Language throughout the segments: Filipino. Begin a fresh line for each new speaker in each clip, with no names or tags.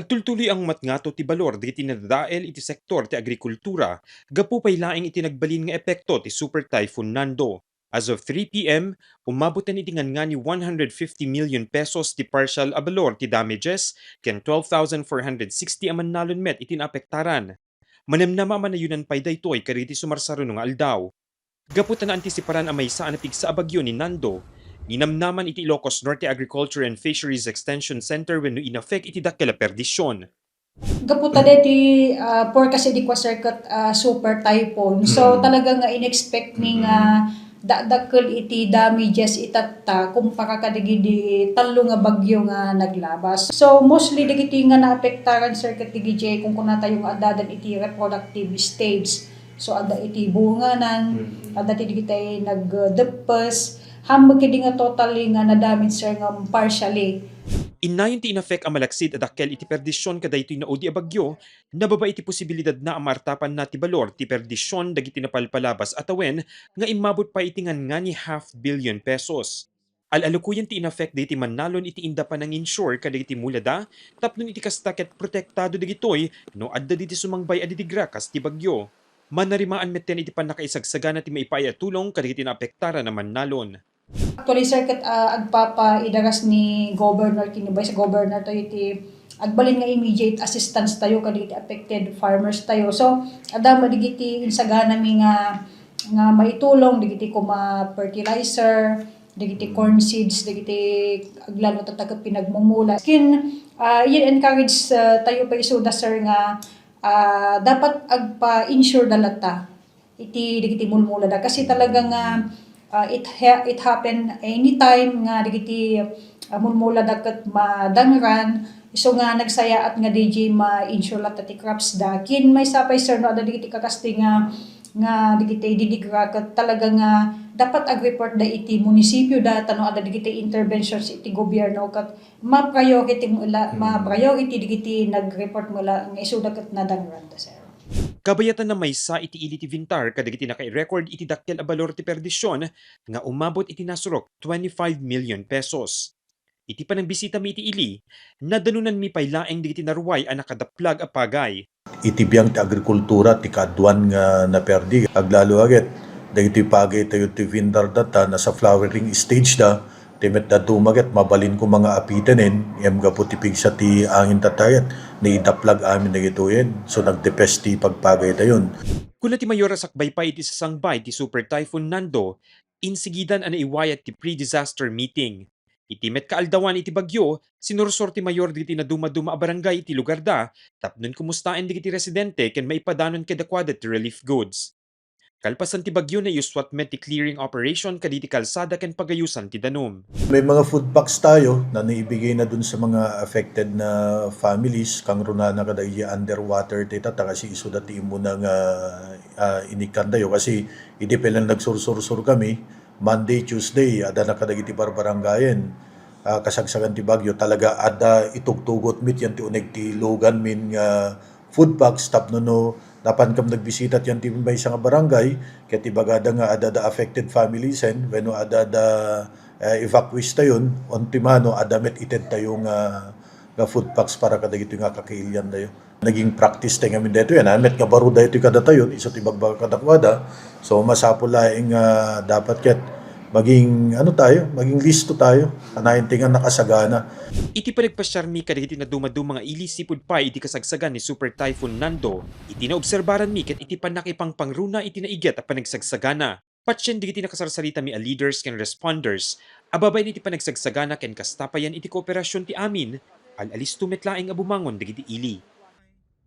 Nagtultuloy ang matngato ti balor di tinadael iti sektor ti agrikultura, gapu pay laing iti nagbalin nga epekto ti Super Typhoon Nando. As of 3 p.m., umabot na iti nga ni 150 million pesos ti partial abalor ti damages, ken 12,460 aman nalon met iti naapektaran. Manemnama man na yunan pay daytoy kariti sumarsaro nga aldaw. Gaputan na antisiparan ang may saan na pigsa abagyo ni Nando. Ninamnaman iti Ilocos Norte Agriculture and Fisheries Extension Center wenno inafek iti dakkel a perdisyon.
Gaputa deti forecast di kwa circuit super typhoon. So talaga nga inexpect ni nga dakkel iti damages itatta kumpara kadigi di talo nga bagyo nga naglabas. So mostly digiti nga naapektaran circuit digiti kung kunata yung adadan iti reproductive stage. So ada iti bunganan, ada ti digiti nagdepes, hambag kidi nga totally nga na-damage sir nga partially.
Inayon ti inafek ang malaksid at dakkel iti perdisyon kaday ito'y naudi a bagyo, nababa iti posibilidad na amartapan na ti balor ti perdisyon dagiti napalpalabas at awen nga imabot pa iti nga ni ₱500 million. Alalukuyan ti inafek di iti manalon iti inda pa nang insure kaday iti mulada, tapnon iti kastaket protektado dagitoy no adda diti sumangbay aditigra kas ti bagyo. Manarimaan metten iti panakaisagsagan ti maipaya tulong kaday iti naapektaran na manalon.
Actually, circuit agpapaidaras ni Governor kini Vice Governor tayo iti agbalin nga immediate assistance tayo kaditi affected farmers tayo. So, ada madigiti insagana mi nga maitulong digiti kuma fertilizer, digiti corn seeds, digiti aglalo tatag pinagmumula. Yun encourage tayo pa isuda sir nga dapat agpa-insure dalata iti digiti mulmula da kasi talaga nga it happen anytime nga digiti mulmula daket madangran so nga nagsaya at nga DJ ma-insure lat ti crops da kin may sapay sir no ada digiti kakasti nga digiti didigra ket talaga nga dapat ag-report da iti munisipyo da tano ada digiti interventions iti gobyerno ket ma-priority digiti nag-report mula nga isuda ket nadangran da sir.
Kabayatan na may sa iti ili ti Vintar kadagiti nakay-record iti dakkel a balor ti perdisyon nga umabot iti nasurok 25 million pesos. Iti panangbisita mi iti ili, nadanunan mi pay laeng digiti naruway a nakadaplag a pagay.
Iti biyang ti agrikultura ti kaadwan nga naperdi aglalo agit dagiti pagay tayo ti Vintar data nasa flowering stage da timet da tumaget mabalin ko mga apitenin em gapo ti pigsa ti angin tatayat ni idaplag amin dagitoyen so nagdepes ti pagpagay tayon.
Kuna ti mayor sakbay pa iti sasangbay ti Super Typhoon Nando, insigidan ana iwayat ti pre-disaster meeting. Iti met kaaldawan iti bagyo, sinursor ti mayor digiti na dumaduma a barangay iti lugar da, tapnon kumustain digiti residente ken maipadanon kadakwada ti relief goods. Kalpasan ti bagyo na yuswat met ti clearing operation kaditi kalsada ken pagayusan ti danum.
May mga food packs tayo na naibigay na dun sa mga affected na families kang runa na kada underwater tita kasi iso dati mo nang inikan tayo kasi hindi pa lang nagsursur-sur kami Monday, Tuesday ada na kadagiti barbarangayen kasagsagan ti bagyo talaga ada itugtugot mit yan ti uneg ti logan min food packs tapno no dapan kam nagbisita yan ti may nga barangay ket ibagada nga ada da affected families and wenno ada da evacuees tayon ontimano ada met ited tayo nga food packs para kadagito nga kakailyan tayo. Naging practice tayo ngamin dito yan met nga baro dito kada tayon iso ti bagbaga kadakwada so masapol laing dapat ket maging maging listo tayo anayin tingan nakasagana.
Iti panagpasyarmi kadagiti na dumadu mga ilisipud pa iti kasagsagan ni Super Typhoon Nando, iti naobserbaran mi ket iti panakipang pangruna iti naiget a panagsagsagana. Patsyen digiti nakasarsarita mi a leaders ken responders, ababay iti panagsagsagana ken kastapayan iti kooperasyon ti amin, alalis tumetlaeng abumangon digiti ili.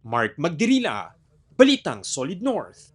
Mark Magdirila, Balitang Solid North.